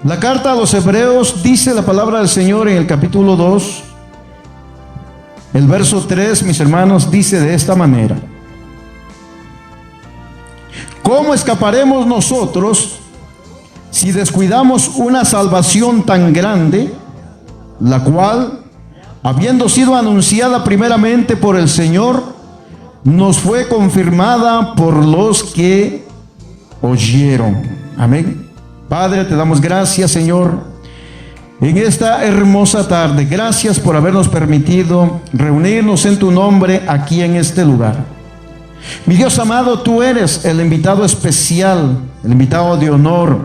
La carta a los Hebreos dice la palabra del Señor en el capítulo 2, el verso 3, mis hermanos, dice de esta manera: ¿cómo escaparemos nosotros si descuidamos una salvación tan grande, la cual, habiendo sido anunciada primeramente por el Señor, nos fue confirmada por los que oyeron? Amén. Padre, te damos gracias, Señor, en esta hermosa tarde. Gracias por habernos permitido reunirnos en tu nombre aquí en este lugar. Mi Dios amado, tú eres el invitado especial, el invitado de honor.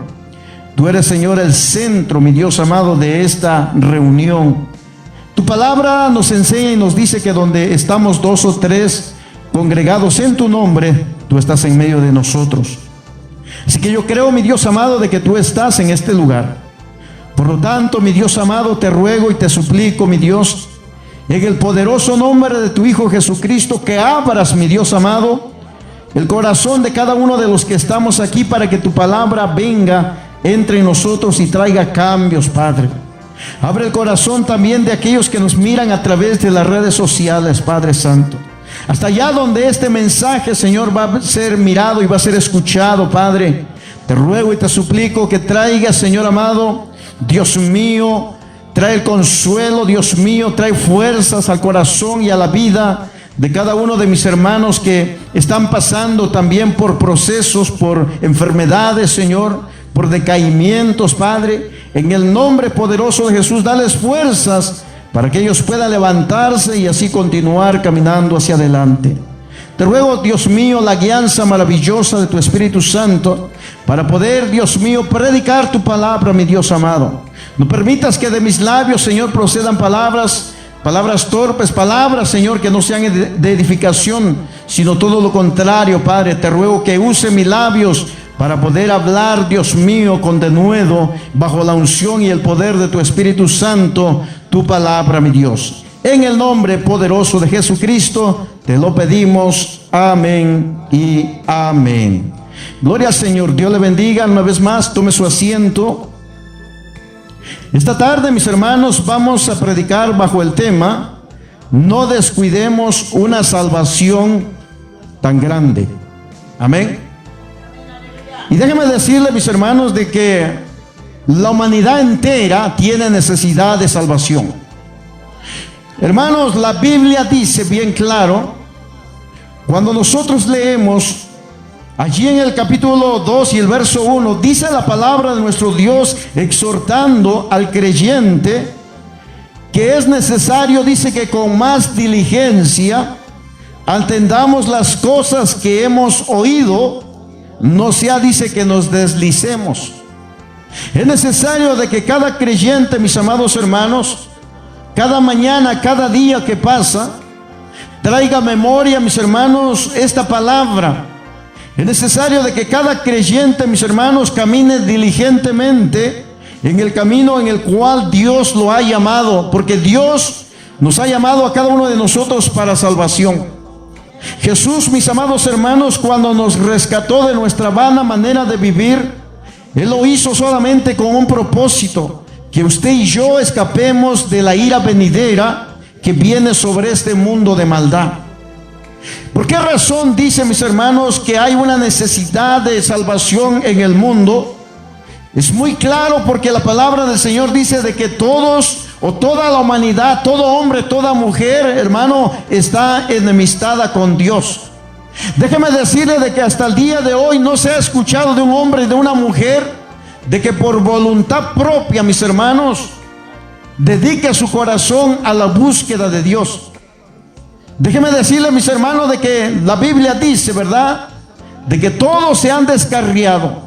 Tú eres, Señor, el centro, mi Dios amado, de esta reunión. Tu palabra nos enseña y nos dice que donde estamos dos o tres congregados en tu nombre, tú estás en medio de nosotros. Así que yo creo, mi Dios amado, de que tú estás en este lugar. Por lo tanto, mi Dios amado, te ruego y te suplico, mi Dios, en el poderoso nombre de tu Hijo Jesucristo, que abras, mi Dios amado, el corazón de cada uno de los que estamos aquí, para que tu palabra venga entre nosotros y traiga cambios, Padre. Abre el corazón también de aquellos que nos miran a través de las redes sociales, Padre Santo. Hasta allá donde este mensaje, Señor, va a ser mirado y va a ser escuchado, Padre. Te ruego y te suplico que traiga, Señor amado, Dios mío, trae el consuelo, Dios mío, trae fuerzas al corazón y a la vida de cada uno de mis hermanos que están pasando también por procesos, por enfermedades, Señor, por decaimientos, Padre. En el nombre poderoso de Jesús, dales fuerzas para que ellos puedan levantarse y así continuar caminando hacia adelante. Te ruego, Dios mío, la guianza maravillosa de tu Espíritu Santo para poder, Dios mío, predicar tu palabra, mi Dios amado. No permitas que de mis labios, Señor, procedan palabras torpes, palabras, Señor, que no sean de edificación, sino todo lo contrario, Padre. Te ruego que use mis labios para poder hablar, Dios mío, con denuedo, bajo la unción y el poder de tu Espíritu Santo, tu palabra, mi Dios. En el nombre poderoso de Jesucristo te lo pedimos. Amén y amén. Gloria al Señor. Dios le bendiga una vez más. Tome su asiento. Esta tarde, mis hermanos, vamos a predicar bajo el tema: no descuidemos una salvación tan grande. Amén. Y déjenme decirle, mis hermanos, de que la humanidad entera tiene necesidad de salvación. Hermanos, la Biblia dice bien claro, cuando nosotros leemos allí en el capítulo 2 y el verso 1, dice la palabra de nuestro Dios exhortando al creyente que es necesario, dice, que con más diligencia atendamos las cosas que hemos oído, no sea, dice, que nos deslicemos. Es necesario de que cada creyente, mis amados hermanos, cada mañana, cada día que pasa, traiga memoria, mis hermanos, esta palabra. Es necesario de que cada creyente, mis hermanos, camine diligentemente en el camino en el cual Dios lo ha llamado, porque Dios nos ha llamado a cada uno de nosotros para salvación. Jesús, mis amados hermanos, cuando nos rescató de nuestra vana manera de vivir, Él lo hizo solamente con un propósito: que usted y yo escapemos de la ira venidera que viene sobre este mundo de maldad. ¿Por qué razón dice, mis hermanos, que hay una necesidad de salvación en el mundo? Es muy claro, porque la palabra del Señor dice de que todos, o toda la humanidad, todo hombre, toda mujer, hermano, está enemistada con Dios. Déjeme decirle de que hasta el día de hoy no se ha escuchado de un hombre y de una mujer de que por voluntad propia, mis hermanos, dedique su corazón a la búsqueda de Dios. Déjeme decirle, mis hermanos, de que la Biblia dice, ¿verdad?, de que todos se han descarriado.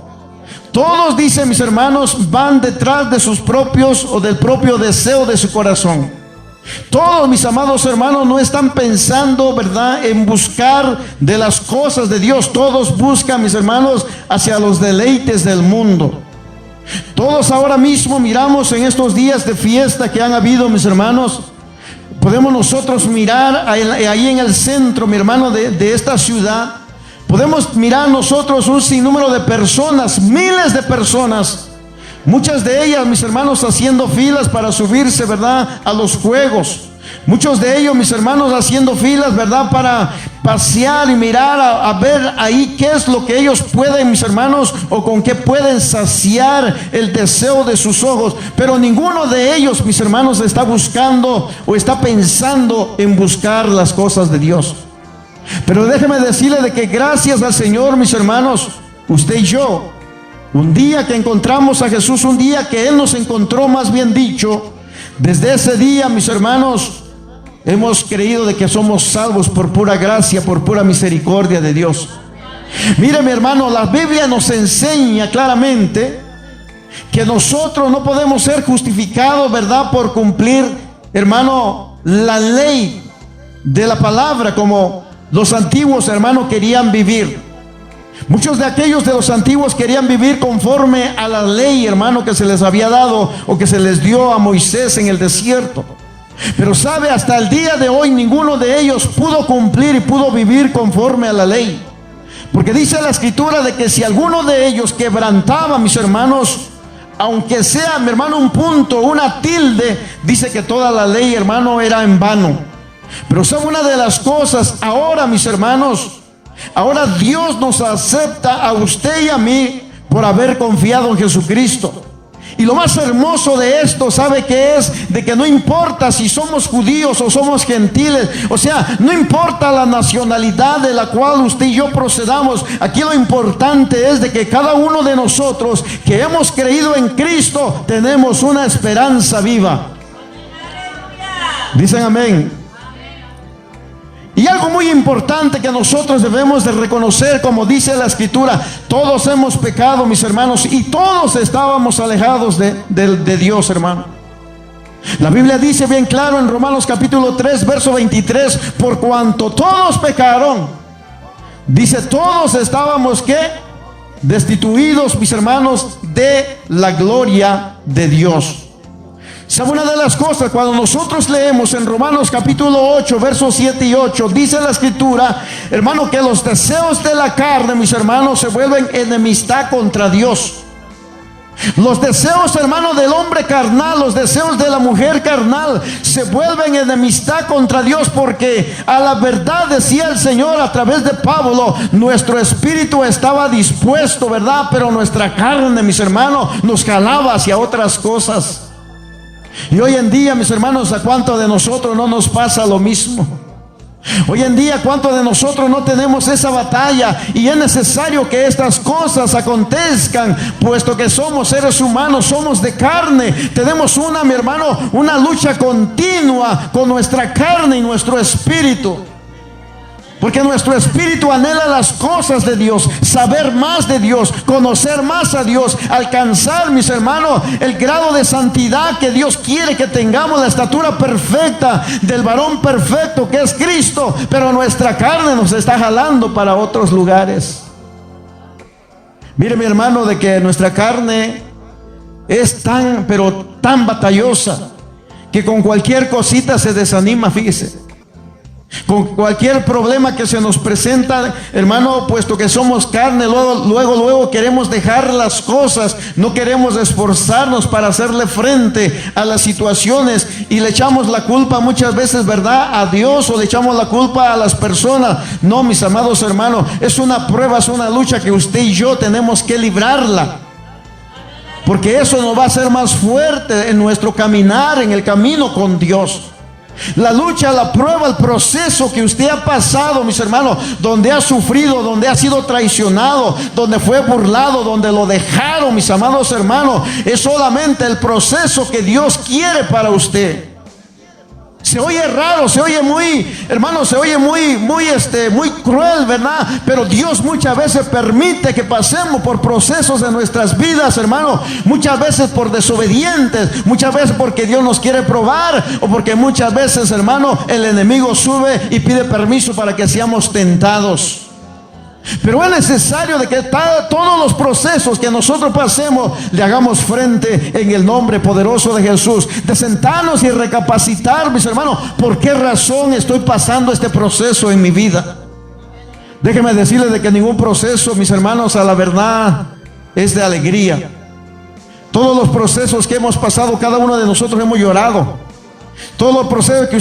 Todos, dice, mis hermanos, van detrás de sus propios o del propio deseo de su corazón. Todos, mis amados hermanos, no están pensando, ¿verdad?, en buscar de las cosas de Dios. Todos buscan, mis hermanos, hacia los deleites del mundo. Todos ahora mismo miramos en estos días de fiesta que han habido, mis hermanos, podemos nosotros mirar ahí en el centro, mi hermano, de esta ciudad. Podemos mirar nosotros un sinnúmero de personas, miles de personas, Muchas de ellas, mis hermanos, haciendo filas para subirse, ¿verdad?, a los juegos. Muchos de ellos, mis hermanos, haciendo filas, ¿verdad?, para pasear y mirar a ver ahí qué es lo que ellos pueden, mis hermanos, o con qué pueden saciar el deseo de sus ojos. Pero ninguno de ellos, mis hermanos, está buscando o está pensando en buscar las cosas de Dios. Pero déjeme decirle de que gracias al Señor, mis hermanos, usted y yo, un día que encontramos a Jesús, un día que Él nos encontró, más bien dicho, desde ese día, mis hermanos, hemos creído de que somos salvos por pura gracia, por pura misericordia de Dios. Mire, mi hermano, la Biblia nos enseña claramente que nosotros no podemos ser justificados, ¿verdad?, por cumplir, hermano, la ley de la palabra como los antiguos, hermano, querían vivir. Muchos de aquellos de los antiguos querían vivir conforme a la ley, hermano, que se les había dado o que se les dio a Moisés en el desierto. Pero sabe, hasta el día de hoy ninguno de ellos pudo cumplir y pudo vivir conforme a la ley. Porque dice la Escritura de que si alguno de ellos quebrantaba, mis hermanos, aunque sea, mi hermano, un punto, una tilde, dice que toda la ley, hermano, era en vano. Pero sabe una de las cosas, ahora, mis hermanos, ahora Dios nos acepta a usted y a mí por haber confiado en Jesucristo. Y lo más hermoso de esto, ¿sabe qué es? De que no importa si somos judíos o somos gentiles, o sea, no importa la nacionalidad de la cual usted y yo procedamos. Aquí lo importante es de que cada uno de nosotros que hemos creído en Cristo tenemos una esperanza viva. Dicen amén. Y algo muy importante que nosotros debemos de reconocer, como dice la Escritura, todos hemos pecado, mis hermanos, y todos estábamos alejados de Dios, hermano. La Biblia dice bien claro en Romanos capítulo 3, verso 23, por cuanto todos pecaron, dice, todos estábamos, ¿qué? Destituidos, mis hermanos, de la gloria de Dios. ¿Sabe una de las cosas? Cuando nosotros leemos en Romanos capítulo 8, versos 7 y 8, dice la Escritura, hermano, que los deseos de la carne, mis hermanos, se vuelven enemistad contra Dios. Los deseos, hermano, del hombre carnal, los deseos de la mujer carnal, se vuelven enemistad contra Dios, porque a la verdad, decía el Señor a través de Pablo, nuestro espíritu estaba dispuesto, ¿verdad? Pero nuestra carne, mis hermanos, nos jalaba hacia otras cosas. Y hoy en día, mis hermanos, ¿a cuánto de nosotros no nos pasa lo mismo? Hoy en día, ¿cuántos de nosotros no tenemos esa batalla? Y es necesario que estas cosas acontezcan, puesto que somos seres humanos, somos de carne. Tenemos mi hermano, una lucha continua con nuestra carne y nuestro espíritu. Porque nuestro espíritu anhela las cosas de Dios, saber más de Dios, conocer más a Dios, alcanzar, mis hermanos, el grado de santidad que Dios quiere que tengamos, la estatura perfecta del varón perfecto que es Cristo. Pero nuestra carne nos está jalando para otros lugares. Mire, mi hermano, de que nuestra carne es tan, pero tan batallosa, que con cualquier cosita se desanima, fíjese. Con cualquier problema que se nos presenta, hermano, puesto que somos carne, luego queremos dejar las cosas, no queremos esforzarnos para hacerle frente a las situaciones, y le echamos la culpa muchas veces, ¿verdad?, a Dios, o le echamos la culpa a las personas. No, mis amados hermanos, es una prueba, es una lucha que usted y yo tenemos que librarla, porque eso nos va a hacer más fuerte en nuestro caminar, en el camino con Dios. La lucha, la prueba, el proceso que usted ha pasado, mis hermanos, donde ha sufrido, donde ha sido traicionado, donde fue burlado, donde lo dejaron, mis amados hermanos, es solamente el proceso que Dios quiere para usted. Se oye raro, se oye muy, hermano, se oye muy cruel, ¿verdad? Pero Dios muchas veces permite que pasemos por procesos de nuestras vidas, hermano. Muchas veces por desobedientes, muchas veces porque Dios nos quiere probar, o porque muchas veces, hermano, el enemigo sube y pide permiso para que seamos tentados. Pero es necesario de que todos los procesos que nosotros pasemos le hagamos frente en el nombre poderoso de Jesús. De sentarnos y recapacitar, mis hermanos, ¿por qué razón estoy pasando este proceso en mi vida? Déjenme decirles de que ningún proceso, mis hermanos, a la verdad es de alegría. Todos los procesos que hemos pasado, cada uno de nosotros hemos llorado. Todos los procesos que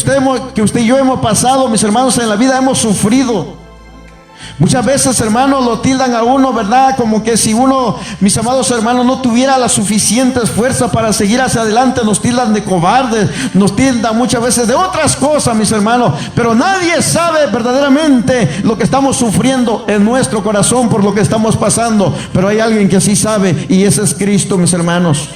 usted y yo hemos pasado, mis hermanos, en la vida hemos sufrido. Muchas veces, hermanos, lo tildan a uno, ¿verdad? Como que si uno, mis amados hermanos, no tuviera las suficientes fuerzas para seguir hacia adelante, nos tildan de cobardes, nos tildan muchas veces de otras cosas, mis hermanos. Pero nadie sabe verdaderamente lo que estamos sufriendo en nuestro corazón por lo que estamos pasando. Pero hay alguien que sí sabe, y ese es Cristo, mis hermanos.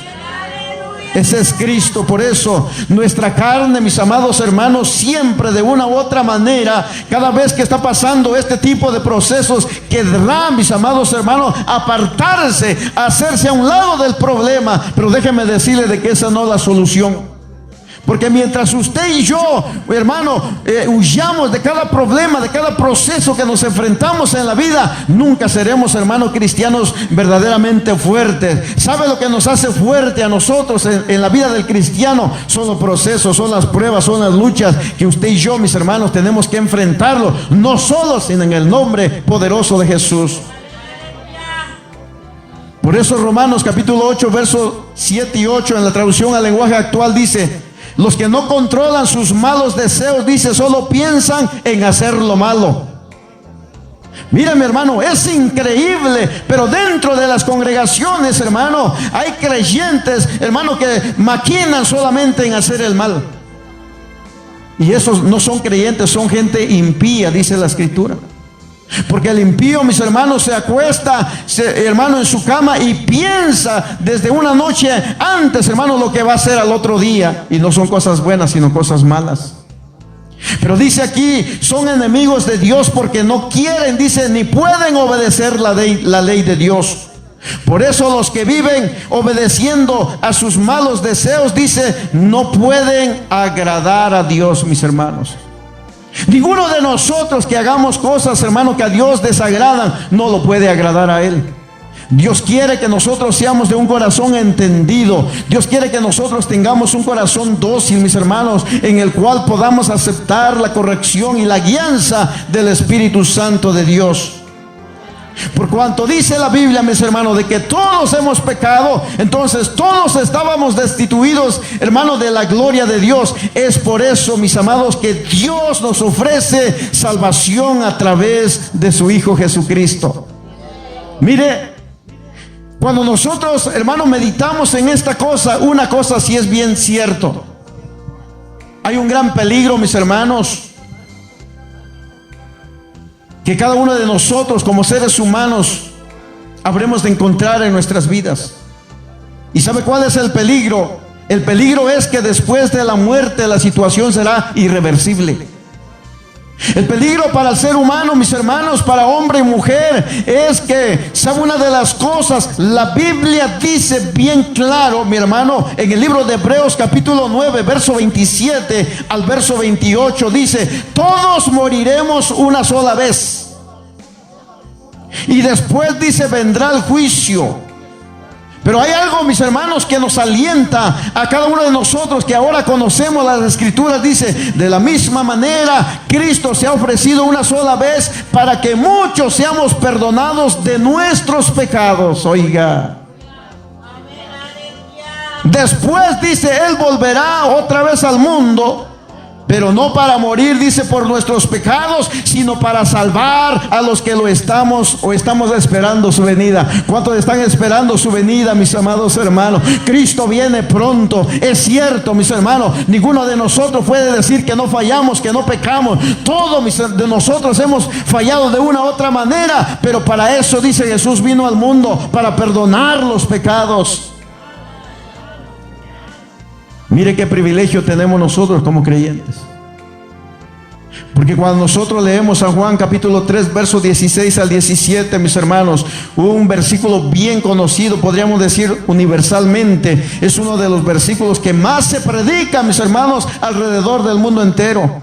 Ese es Cristo. Por eso nuestra carne, mis amados hermanos, siempre de una u otra manera, cada vez que está pasando este tipo de procesos, querrá, mis amados hermanos, apartarse, hacerse a un lado del problema. Pero déjeme decirle de que esa no es la solución. Porque mientras usted y yo, hermano, huyamos de cada problema, de cada proceso que nos enfrentamos en la vida, nunca seremos, hermanos, cristianos verdaderamente fuertes. ¿Sabe lo que nos hace fuerte a nosotros en la vida del cristiano? Son los procesos, son las pruebas, son las luchas que usted y yo, mis hermanos, tenemos que enfrentarlo, no solo, sino en el nombre poderoso de Jesús. Por eso Romanos capítulo 8, versos 7 y 8, en la traducción al lenguaje actual dice: los que no controlan sus malos deseos, dice, solo piensan en hacer lo malo. Mira, mi hermano, es increíble, pero dentro de las congregaciones, hermano, hay creyentes, hermano, que maquinan solamente en hacer el mal. Y esos no son creyentes, son gente impía, dice la Escritura. Porque el impío, mis hermanos, se acuesta, hermano, en su cama y piensa desde una noche antes, hermano, lo que va a hacer al otro día. Y no son cosas buenas, sino cosas malas. Pero dice aquí, son enemigos de Dios porque no quieren, dice, ni pueden obedecer la ley de Dios. Por eso los que viven obedeciendo a sus malos deseos, dice, no pueden agradar a Dios, mis hermanos. Ninguno de nosotros que hagamos cosas, hermano, que a Dios desagradan, no lo puede agradar a Él. Dios quiere que nosotros seamos de un corazón entendido. Dios quiere que nosotros tengamos un corazón dócil, mis hermanos, en el cual podamos aceptar la corrección y la guianza del Espíritu Santo de Dios. Por cuanto dice la Biblia, mis hermanos, de que todos hemos pecado, entonces todos estábamos destituidos, hermanos, de la gloria de Dios. Es por eso, mis amados, que Dios nos ofrece salvación a través de su Hijo Jesucristo. Mire, cuando nosotros, hermanos, meditamos en esta cosa, una cosa sí es bien cierto. Hay un gran peligro, mis hermanos, que cada uno de nosotros como seres humanos habremos de encontrar en nuestras vidas. ¿Y sabe cuál es el peligro? El peligro es que después de la muerte la situación será irreversible. El peligro para el ser humano, mis hermanos, para hombre y mujer, es que, ¿sabe una de las cosas? La Biblia dice bien claro, mi hermano, en el libro de Hebreos capítulo 9, verso 27 al verso 28, dice, todos moriremos una sola vez. Y después dice, vendrá el juicio. Pero hay algo, mis hermanos, que nos alienta a cada uno de nosotros que ahora conocemos las Escrituras. Dice, de la misma manera, Cristo se ha ofrecido una sola vez para que muchos seamos perdonados de nuestros pecados. Oiga. Después dice, Él volverá otra vez al mundo, pero no para morir, dice, por nuestros pecados, sino para salvar a los que lo estamos esperando su venida. ¿Cuántos están esperando su venida, mis amados hermanos? Cristo viene pronto. Es cierto, mis hermanos, ninguno de nosotros puede decir que no fallamos, que no pecamos. Todos de nosotros hemos fallado de una u otra manera, pero para eso, dice Jesús, vino al mundo, para perdonar los pecados. Mire qué privilegio tenemos nosotros como creyentes. Porque cuando nosotros leemos San Juan capítulo 3, versos 16 al 17, mis hermanos, un versículo bien conocido, podríamos decir universalmente, es uno de los versículos que más se predica, mis hermanos, alrededor del mundo entero.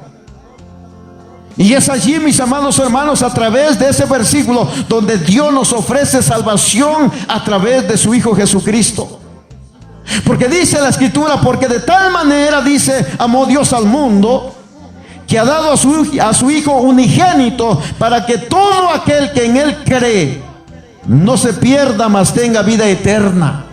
Y es allí, mis amados hermanos, a través de ese versículo, donde Dios nos ofrece salvación a través de su Hijo Jesucristo. Porque dice la Escritura, porque de tal manera, dice, amó Dios al mundo, que ha dado a su Hijo unigénito, para que todo aquel que en Él cree no se pierda, mas tenga vida eterna.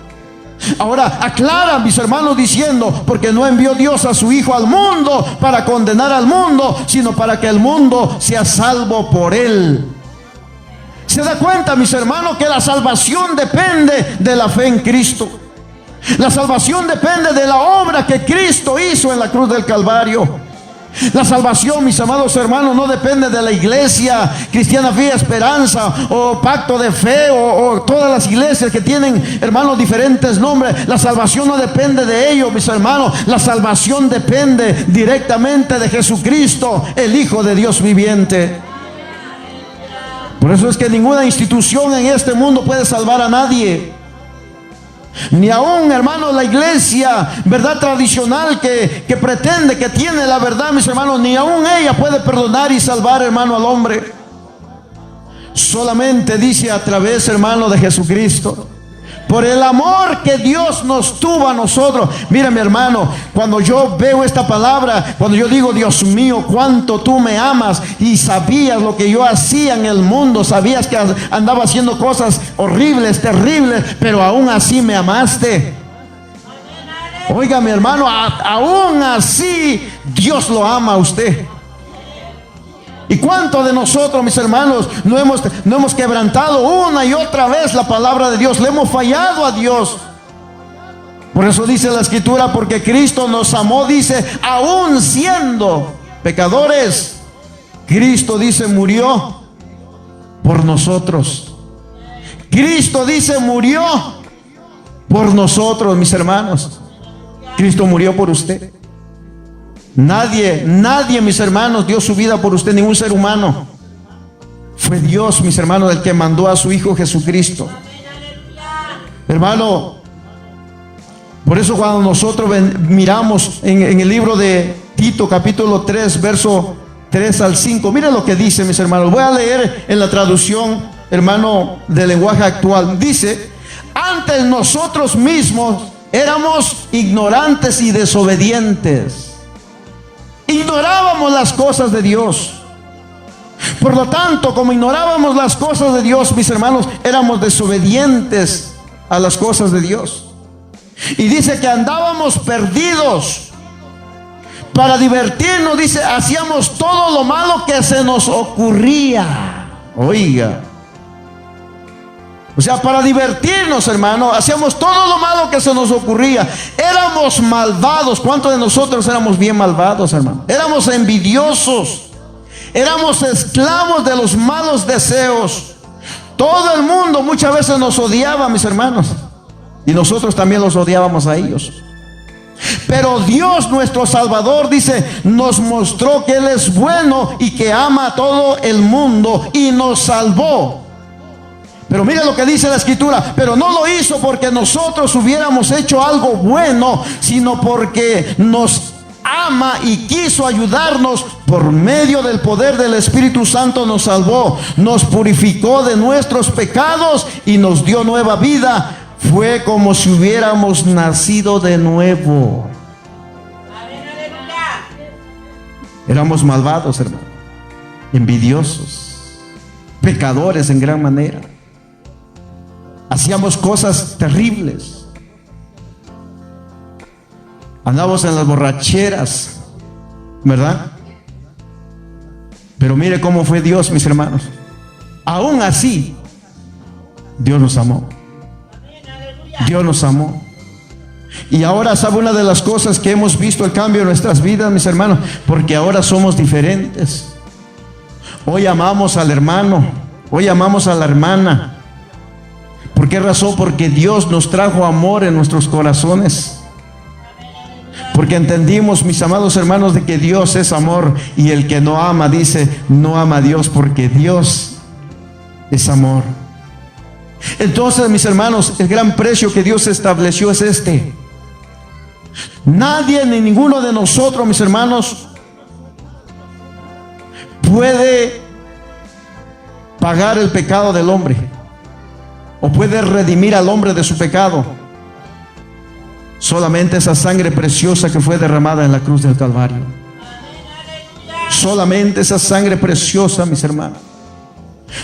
Ahora aclara, mis hermanos, diciendo, porque no envió Dios a su Hijo al mundo para condenar al mundo, sino para que el mundo sea salvo por él. ¿Se da cuenta, mis hermanos, que la salvación depende de la fe en Cristo? La salvación depende de la obra que Cristo hizo en la cruz del Calvario. La salvación, mis amados hermanos, no depende de la iglesia Cristiana Fe y Esperanza o Pacto de Fe o todas las iglesias que tienen, hermanos, diferentes nombres. La salvación no depende de ellos, mis hermanos. La salvación depende directamente de Jesucristo, el Hijo de Dios viviente. Por eso es que ninguna institución en este mundo puede salvar a nadie. Ni aún, hermanos, la iglesia, verdad, tradicional que pretende que tiene la verdad, mis hermanos, ni aún ella puede perdonar y salvar, hermano, al hombre. Solamente dice a través, hermano, de Jesucristo. Por el amor que Dios nos tuvo a nosotros. Mira, mi hermano, cuando yo veo esta palabra, cuando yo digo, Dios mío, cuánto tú me amas, y sabías lo que yo hacía en el mundo, sabías que andaba haciendo cosas horribles, terribles, pero aún así me amaste. Oiga, mi hermano, aún así Dios lo ama a usted. ¿Y cuánto de nosotros, mis hermanos, no hemos quebrantado una y otra vez la palabra de Dios? Le hemos fallado a Dios. Por eso dice la Escritura, porque Cristo nos amó, dice, aún siendo pecadores, Cristo, dice, murió por nosotros. Cristo, dice, murió por nosotros, mis hermanos. Cristo murió por usted. Nadie, mis hermanos, dio su vida por usted, ningún ser humano. Fue Dios, mis hermanos, el que mandó a su Hijo Jesucristo. Hermano, por eso cuando nosotros miramos en el libro de Tito, capítulo 3, verso 3 al 5, mira lo que dice, mis hermanos. Voy a leer en la traducción, hermano, del lenguaje actual. Dice: antes nosotros mismos éramos ignorantes y desobedientes. Ignorábamos las cosas de Dios. Por lo tanto, como ignorábamos las cosas de Dios, mis hermanos, éramos desobedientes a las cosas de Dios. Y dice que andábamos perdidos. Para divertirnos, dice, hacíamos todo lo malo que se nos ocurría. Oiga. O sea, para divertirnos, hermano, hacíamos todo lo malo que se nos ocurría. Éramos malvados. ¿Cuántos de nosotros éramos bien malvados, hermano? Éramos envidiosos. Éramos esclavos de los malos deseos. Todo el mundo muchas veces nos odiaba, mis hermanos. Y nosotros también los odiábamos a ellos. Pero Dios, nuestro Salvador, dice, nos mostró que Él es bueno y que ama a todo el mundo y nos salvó. Pero mire lo que dice la Escritura: pero no lo hizo porque nosotros hubiéramos hecho algo bueno, sino porque nos ama y quiso ayudarnos. Por medio del poder del Espíritu Santo nos salvó, nos purificó de nuestros pecados y nos dio nueva vida. Fue como si hubiéramos nacido de nuevo. Éramos malvados, hermano, envidiosos, pecadores en gran manera. Hacíamos cosas terribles. Andábamos en las borracheras, ¿verdad? Pero mire cómo fue Dios, mis hermanos. Aún así, Dios nos amó. Dios nos amó. Y ahora, ¿sabe una de las cosas que hemos visto el cambio en nuestras vidas, mis hermanos? Porque ahora somos diferentes. Hoy amamos al hermano, hoy amamos a la hermana. ¿Por qué razón? Porque Dios nos trajo amor en nuestros corazones. Porque entendimos, mis amados hermanos, de que Dios es amor. Y el que no ama, dice, no ama a Dios, porque Dios es amor. Entonces, mis hermanos, el gran precio que Dios estableció es este. Nadie ni ninguno de nosotros, mis hermanos, puede pagar el pecado del hombre, o puede redimir al hombre de su pecado. Solamente esa sangre preciosa que fue derramada en la cruz del Calvario. Solamente esa sangre preciosa, mis hermanos.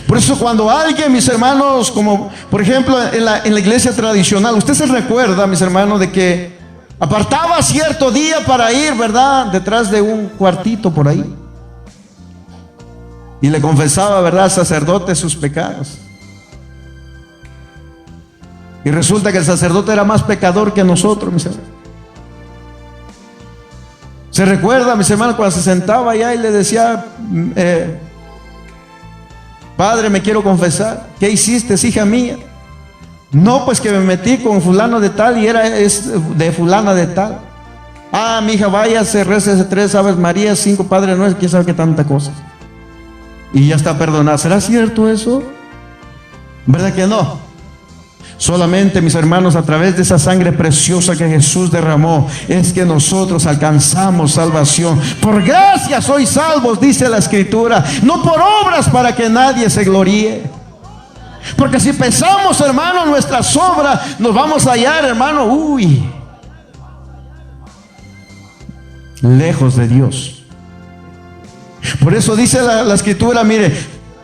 Por eso cuando alguien, mis hermanos, como por ejemplo en la iglesia tradicional, usted se recuerda, mis hermanos, de que apartaba cierto día para ir, ¿verdad?, detrás de un cuartito por ahí, y le confesaba, ¿verdad?, al sacerdote sus pecados. Y resulta que el sacerdote era más pecador que nosotros, mis hermanos. Se recuerda, mis hermanos, cuando se sentaba allá y le decía, padre, me quiero confesar. ¿Qué hiciste, hija mía? No, pues que me metí con fulano de tal y es de fulana de tal. Ah, mi hija, váyase, récese 3 Aves Marías, 5 Padres Nuestros, quién sabe qué tanta cosa. Y ya está perdonada. ¿Será cierto eso? ¿Verdad que no? Solamente, mis hermanos, a través de esa sangre preciosa que Jesús derramó, es que nosotros alcanzamos salvación. Por gracia sois salvos, dice la Escritura, no por obras para que nadie se gloríe. Porque si pensamos, hermano, nuestras obras, nos vamos a hallar, hermano, lejos de Dios. Por eso dice la Escritura, mire,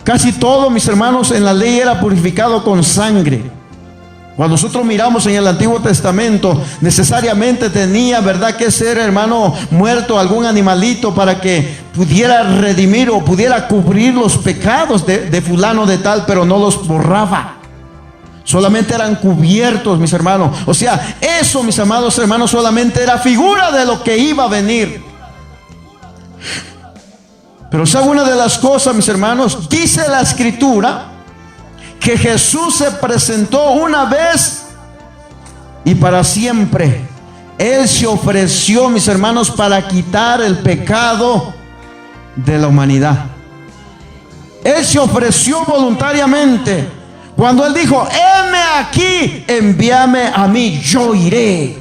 casi todo, mis hermanos, en la ley era purificado con sangre. Cuando nosotros miramos en el Antiguo Testamento, necesariamente tenía, ¿verdad?, que ser, hermano, muerto algún animalito para que pudiera redimir o pudiera cubrir los pecados de fulano de tal, pero no los borraba. Solamente eran cubiertos, mis hermanos. O sea, eso, mis amados hermanos, solamente era figura de lo que iba a venir. Pero ¿sabe una de las cosas, mis hermanos? Dice la Escritura que Jesús se presentó una vez y para siempre. Él se ofreció, mis hermanos, para quitar el pecado de la humanidad. Él se ofreció voluntariamente. Cuando Él dijo, heme aquí, envíame a mí, yo iré.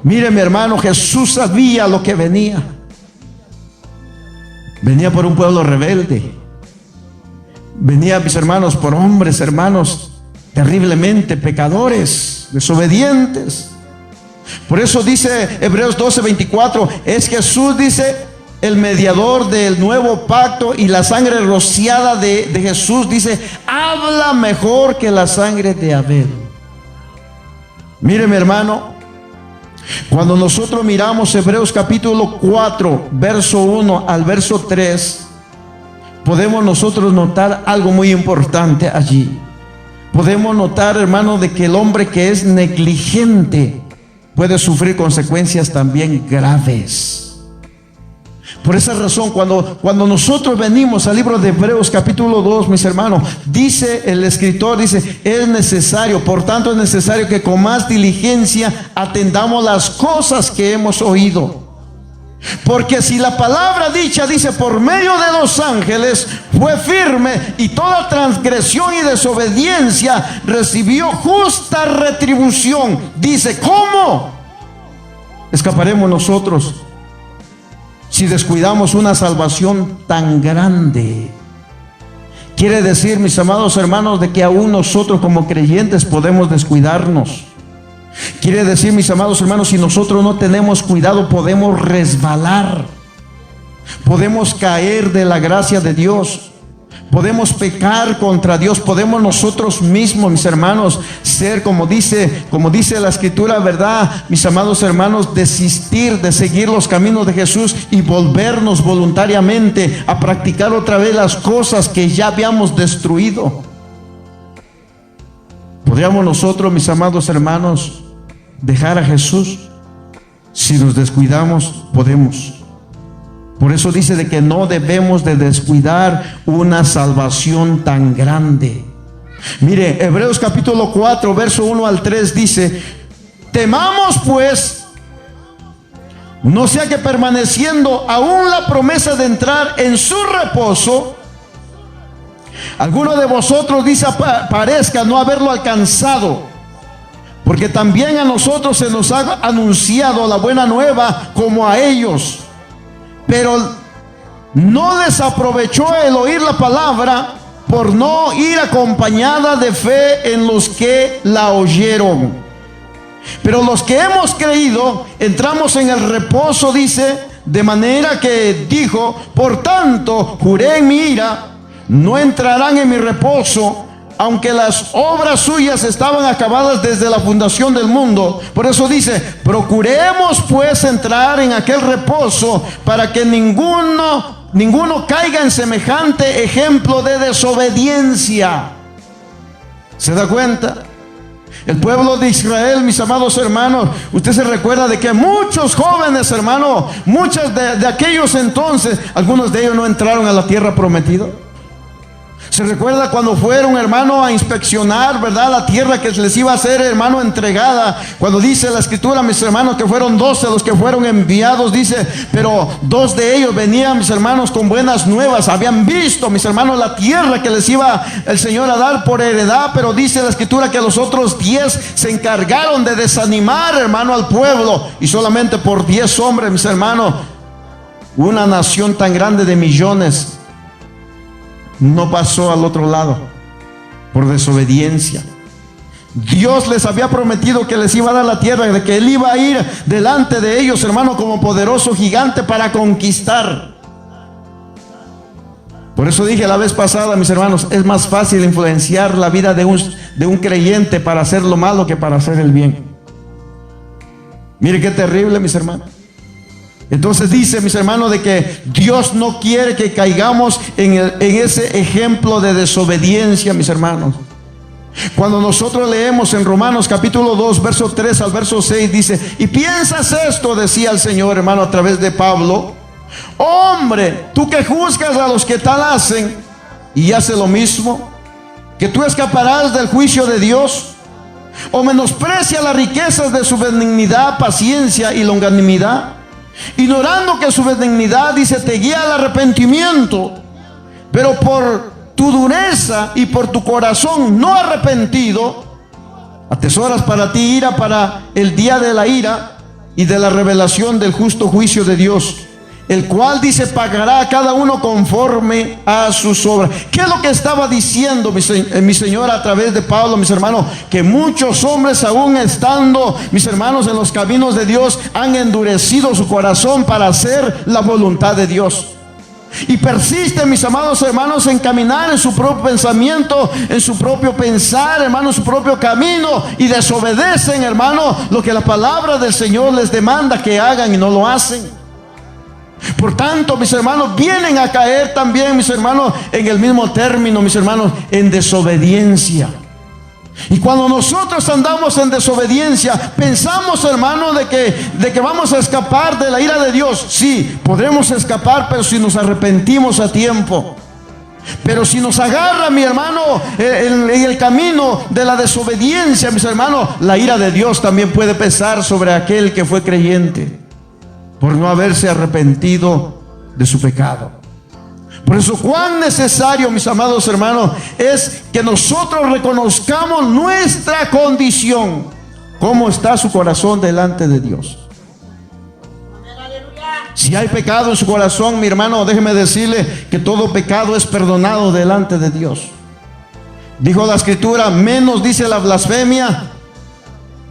Mire, mi hermano, Jesús sabía lo que venía. Venía por un pueblo rebelde. Venía, mis hermanos, por hombres, hermanos, terriblemente pecadores, desobedientes. Por eso dice Hebreos 12:24, es Jesús, dice, el mediador del nuevo pacto, y la sangre rociada de Jesús, dice, habla mejor que la sangre de Abel. Mire, mi hermano, cuando nosotros miramos Hebreos capítulo 4, verso 1 al verso 3, podemos nosotros notar algo muy importante allí. Podemos notar, hermano, de que el hombre que es negligente puede sufrir consecuencias también graves. Por esa razón, cuando nosotros venimos al libro de Hebreos capítulo 2, mis hermanos, dice el escritor, dice, es necesario, por tanto es necesario que con más diligencia atendamos las cosas que hemos oído. Porque si la palabra dicha, dice, por medio de los ángeles fue firme, y toda transgresión y desobediencia recibió justa retribución, dice, ¿cómo escaparemos nosotros si descuidamos una salvación tan grande? Quiere decir, mis amados hermanos, de que aún nosotros como creyentes podemos descuidarnos. Quiere decir, mis amados hermanos, si nosotros no tenemos cuidado, podemos resbalar, podemos caer de la gracia de Dios, podemos pecar contra Dios, podemos nosotros mismos, mis hermanos, ser como dice la Escritura, ¿verdad?, mis amados hermanos, desistir de seguir los caminos de Jesús y volvernos voluntariamente a practicar otra vez las cosas que ya habíamos destruido. ¿Podríamos nosotros, mis amados hermanos, dejar a Jesús? Si nos descuidamos, podemos. Por eso dice de que no debemos de descuidar una salvación tan grande. Mire, Hebreos capítulo 4, verso 1 al 3 dice, temamos pues, no sea que permaneciendo aún la promesa de entrar en su reposo, alguno de vosotros, dice, parezca no haberlo alcanzado. Porque también a nosotros se nos ha anunciado la buena nueva como a ellos, pero no les aprovechó el oír la palabra por no ir acompañada de fe en los que la oyeron. Pero los que hemos creído entramos en el reposo, dice, de manera que dijo, por tanto juré en mi ira, no entrarán en mi reposo, aunque las obras suyas estaban acabadas desde la fundación del mundo. Por eso dice, procuremos pues entrar en aquel reposo, para que ninguno caiga en semejante ejemplo de desobediencia. ¿Se da cuenta? El pueblo de Israel, mis amados hermanos, usted se recuerda de que muchos jóvenes, hermano, muchos de aquellos entonces, algunos de ellos no entraron a la tierra prometida. Se recuerda cuando fueron, hermano, a inspeccionar, ¿verdad?, la tierra que les iba a ser, hermano, entregada. Cuando dice la escritura, mis hermanos, que fueron 12 los que fueron enviados, dice, pero 2 de ellos venían, mis hermanos, con buenas nuevas. Habían visto, mis hermanos, la tierra que les iba el Señor a dar por heredad, pero dice la escritura que los otros 10 se encargaron de desanimar, hermano, al pueblo. Y solamente por 10 hombres, mis hermanos, una nación tan grande de millones no pasó al otro lado por desobediencia. Dios les había prometido que les iba a dar la tierra, de que Él iba a ir delante de ellos, hermano, como poderoso gigante para conquistar. Por eso dije la vez pasada, mis hermanos, es más fácil influenciar la vida de un creyente para hacer lo malo que para hacer el bien. Mire qué terrible, mis hermanos. Entonces dice, mis hermanos, de que Dios no quiere que caigamos en ese ejemplo de desobediencia, mis hermanos. Cuando nosotros leemos en Romanos capítulo 2, verso 3 al verso 6, dice, y piensas esto, decía el Señor, hermano, a través de Pablo, hombre, tú que juzgas a los que tal hacen y hace lo mismo, que tú escaparás del juicio de Dios, o menosprecia las riquezas de su benignidad, paciencia y longanimidad, ignorando que su benignidad, dice, te guía al arrepentimiento, pero por tu dureza y por tu corazón no arrepentido, atesoras para ti ira para el día de la ira y de la revelación del justo juicio de Dios, el cual, dice, pagará a cada uno conforme a sus obras. ¿Qué es lo que estaba diciendo mi Señor a través de Pablo, mis hermanos? Que muchos hombres, aún estando, mis hermanos, en los caminos de Dios, han endurecido su corazón para hacer la voluntad de Dios. Y persisten, mis amados hermanos, en caminar en su propio pensamiento, en su propio pensar, hermano, en su propio camino, y desobedecen, hermano, lo que la palabra del Señor les demanda que hagan y no lo hacen. Por tanto, mis hermanos, vienen a caer también, mis hermanos, en el mismo término, mis hermanos, en desobediencia. Y cuando nosotros andamos en desobediencia, pensamos, hermano, de que vamos a escapar de la ira de Dios. Sí, podremos escapar, pero si nos arrepentimos a tiempo. Pero si nos agarra, mi hermano, en el camino de la desobediencia, mis hermanos, la ira de Dios también puede pesar sobre aquel que fue creyente, por no haberse arrepentido de su pecado. Por eso, cuán necesario, mis amados hermanos, es que nosotros reconozcamos nuestra condición. ¿Cómo está su corazón delante de Dios? Si hay pecado en su corazón, mi hermano, déjeme decirle que todo pecado es perdonado delante de Dios. Dijo la Escritura, menos, dice, la blasfemia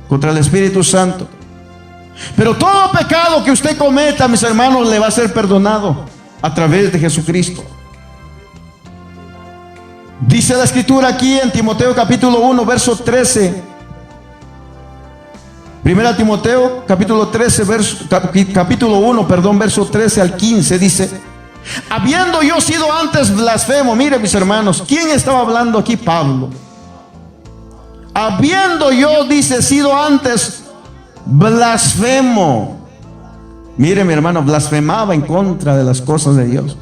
contra el Espíritu Santo. Pero todo pecado que usted cometa, mis hermanos, le va a ser perdonado a través de Jesucristo. Dice la Escritura aquí en Timoteo capítulo 1, verso 13. Primera Timoteo capítulo 1, verso 13 al 15, dice, habiendo yo sido antes blasfemo. Mire, mis hermanos, ¿quién estaba hablando aquí? Pablo. Habiendo yo, dice, sido antes blasfemo. Mire, mi hermano, blasfemaba en contra de las cosas de Dios,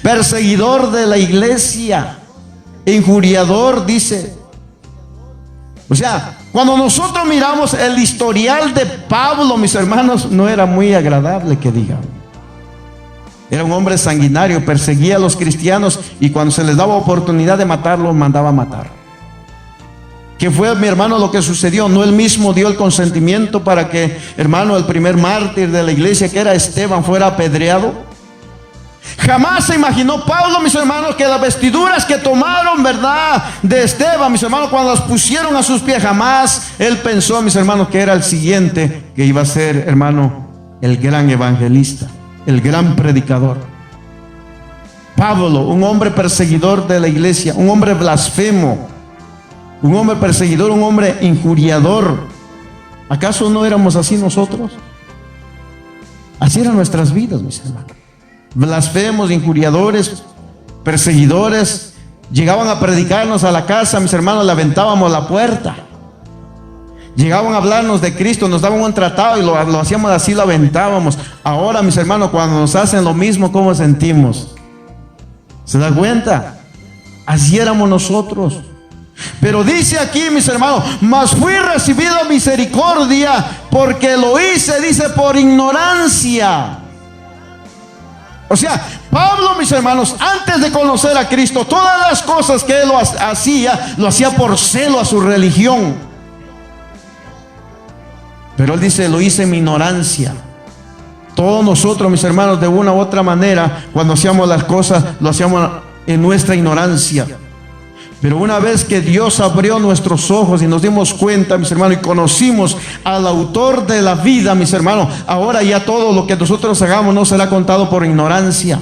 perseguidor de la iglesia, injuriador, dice. O sea, cuando nosotros miramos el historial de Pablo, mis hermanos, no era muy agradable que digamos. Era un hombre sanguinario, perseguía a los cristianos, y cuando se les daba oportunidad de matarlos, mandaba a matar. ¿Qué fue, mi hermano, lo que sucedió? No él mismo dio el consentimiento para que, hermano, el primer mártir de la iglesia, que era Esteban, fuera apedreado. Jamás se imaginó Pablo, mis hermanos, que las vestiduras que tomaron, ¿verdad?, de Esteban, mis hermanos, cuando las pusieron a sus pies, jamás él pensó, mis hermanos, que era el siguiente que iba a ser, hermano, el gran evangelista, el gran predicador. Pablo, un hombre perseguidor de la iglesia, un hombre blasfemo, un hombre perseguidor, un hombre injuriador. ¿Acaso no éramos así nosotros? Así eran nuestras vidas, mis hermanos. Blasfemos, injuriadores, perseguidores. Llegaban a predicarnos a la casa, mis hermanos, le aventábamos la puerta. Llegaban a hablarnos de Cristo, nos daban un tratado y lo hacíamos así, lo aventábamos. Ahora, mis hermanos, cuando nos hacen lo mismo, ¿cómo sentimos? ¿Se da cuenta? Así éramos nosotros. Pero dice aquí, mis hermanos, mas fui recibido misericordia porque lo hice, dice, por ignorancia. O sea, Pablo, mis hermanos, antes de conocer a Cristo, todas las cosas que él lo hacía por celo a su religión. Pero él dice, lo hice en mi ignorancia. Todos nosotros, mis hermanos, de una u otra manera, cuando hacíamos las cosas, lo hacíamos en nuestra ignorancia. Pero una vez que Dios abrió nuestros ojos y nos dimos cuenta, mis hermanos, y conocimos al autor de la vida, mis hermanos, ahora ya todo lo que nosotros hagamos no será contado por ignorancia.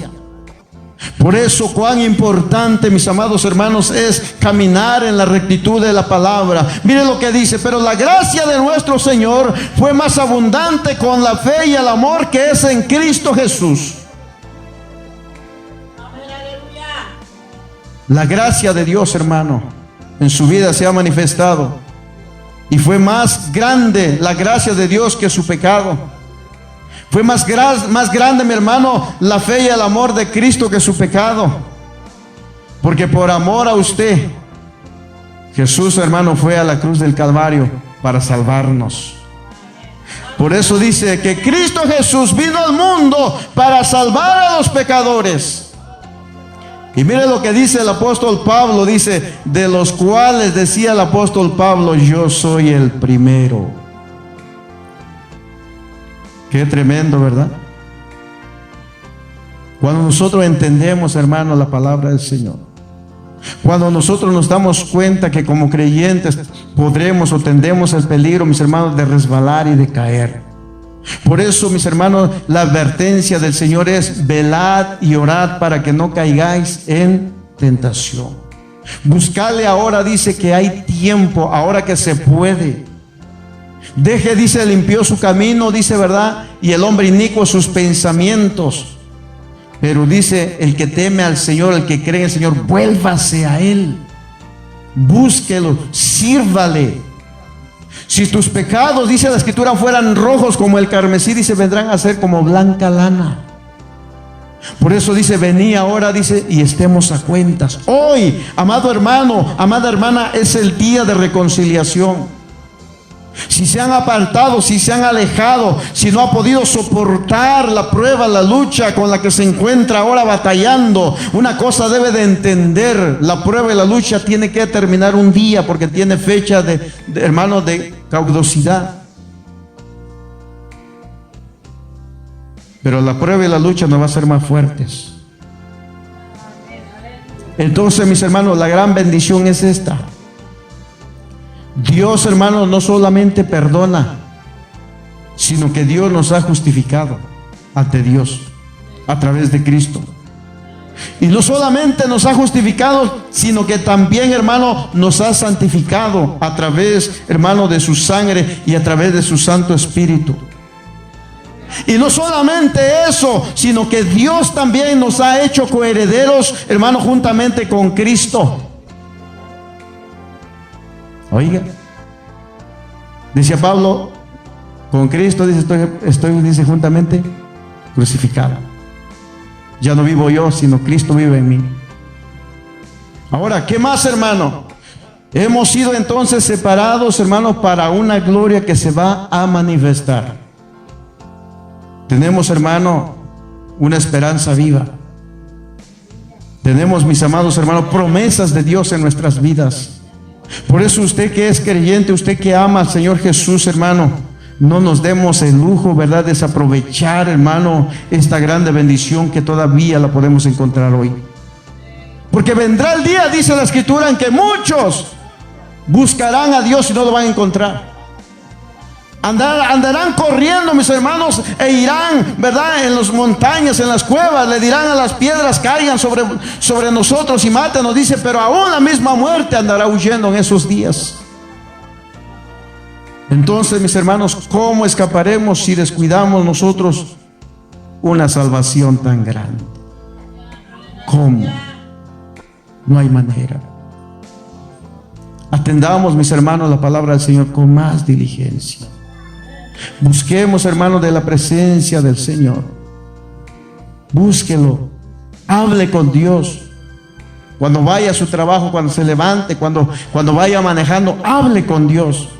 Por eso, cuán importante, mis amados hermanos, es caminar en la rectitud de la palabra. Mire lo que dice: pero la gracia de nuestro Señor fue más abundante con la fe y el amor que es en Cristo Jesús. La gracia de Dios, hermano, en su vida se ha manifestado. Y fue más grande la gracia de Dios que su pecado. Fue más grande, mi hermano, la fe y el amor de Cristo que su pecado. Porque por amor a usted, Jesús, hermano, fue a la cruz del Calvario para salvarnos. Por eso dice que Cristo Jesús vino al mundo para salvar a los pecadores. Y mire lo que dice el apóstol Pablo, dice, de los cuales decía el apóstol Pablo, yo soy el primero. Qué tremendo, ¿verdad? Cuando nosotros entendemos, hermano, la palabra del Señor, cuando nosotros nos damos cuenta que como creyentes podremos o tendremos el peligro, mis hermanos, de resbalar y de caer. Por eso, mis hermanos, la advertencia del Señor es: velad y orad para que no caigáis en tentación. Buscadle ahora, dice, que hay tiempo, ahora que se puede. Deje, dice, limpió su camino, dice, ¿verdad? Y el hombre inicuo sus pensamientos. Pero dice, el que teme al Señor, el que cree en el Señor, vuélvase a Él. Búsquelo, sírvale. Si tus pecados, dice la Escritura, fueran rojos como el carmesí, dice, vendrán a ser como blanca lana. Por eso dice, vení ahora, dice, y estemos a cuentas. Hoy, amado hermano, amada hermana, es el día de reconciliación. Si se han apartado, si se han alejado, si no ha podido soportar la prueba, la lucha con la que se encuentra ahora batallando, una cosa debe de entender: la prueba y la lucha tiene que terminar un día, porque tiene fecha hermano, de caducidad. Pero la prueba y la lucha nos va a hacer más fuertes. Entonces, mis hermanos, la gran bendición es esta: Dios, hermanos, no solamente perdona, sino que Dios nos ha justificado ante Dios a través de Cristo. Y no solamente nos ha justificado, sino que también, hermano, nos ha santificado a través, hermano, de su sangre y a través de su Santo Espíritu. Y no solamente eso, sino que Dios también nos ha hecho coherederos, hermano, juntamente con Cristo. Oiga, decía Pablo, con Cristo, dice, estoy dice, juntamente crucificado. Ya no vivo yo, sino Cristo vive en mí. Ahora, ¿qué más, hermano? Hemos sido entonces separados, hermano, para una gloria que se va a manifestar. Tenemos, hermano, una esperanza viva. Tenemos, mis amados hermanos, promesas de Dios en nuestras vidas. Por eso usted que es creyente, usted que ama al Señor Jesús, hermano, no nos demos el lujo, ¿verdad?, de desaprovechar, hermano, esta grande bendición que todavía la podemos encontrar hoy. Porque vendrá el día, dice la Escritura, en que muchos buscarán a Dios y no lo van a encontrar. Andarán corriendo, mis hermanos, e irán, ¿verdad?, en las montañas, en las cuevas. Le dirán a las piedras: caigan sobre nosotros y mátenos. Dice, pero aún la misma muerte andará huyendo en esos días. Entonces, mis hermanos, ¿cómo escaparemos si descuidamos nosotros una salvación tan grande? ¿Cómo? No hay manera. Atendamos, mis hermanos, la palabra del Señor con más diligencia. Busquemos, hermanos, de la presencia del Señor. Búsquelo. Hable con Dios. Cuando vaya a su trabajo, cuando se levante, cuando vaya manejando, hable con Dios.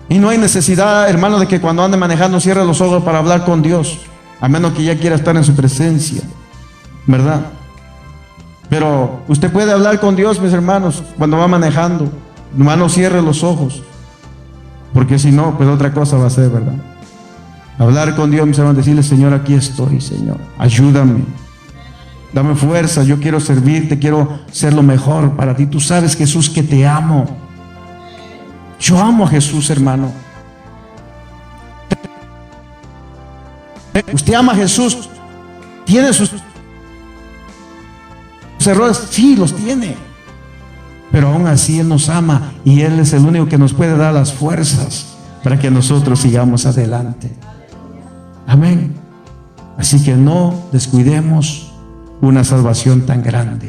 Y no hay necesidad, hermano, de que cuando ande manejando cierre los ojos para hablar con Dios, a menos que ya quiera estar en su presencia, ¿verdad? Pero usted puede hablar con Dios, mis hermanos, cuando va manejando. Nomás no cierre los ojos, porque si no, pues otra cosa va a ser, ¿verdad? Hablar con Dios, mis hermanos, decirle: Señor, aquí estoy, Señor, ayúdame, dame fuerza, yo quiero servirte, quiero ser lo mejor para ti. Tú sabes, Jesús, que te amo. Yo amo a Jesús, hermano. ¿Usted ama a Jesús? ¿Tiene sus errores? Sí, los tiene. Pero aún así Él nos ama, y Él es el único que nos puede dar las fuerzas para que nosotros sigamos adelante. Amén. Así que no descuidemos una salvación tan grande.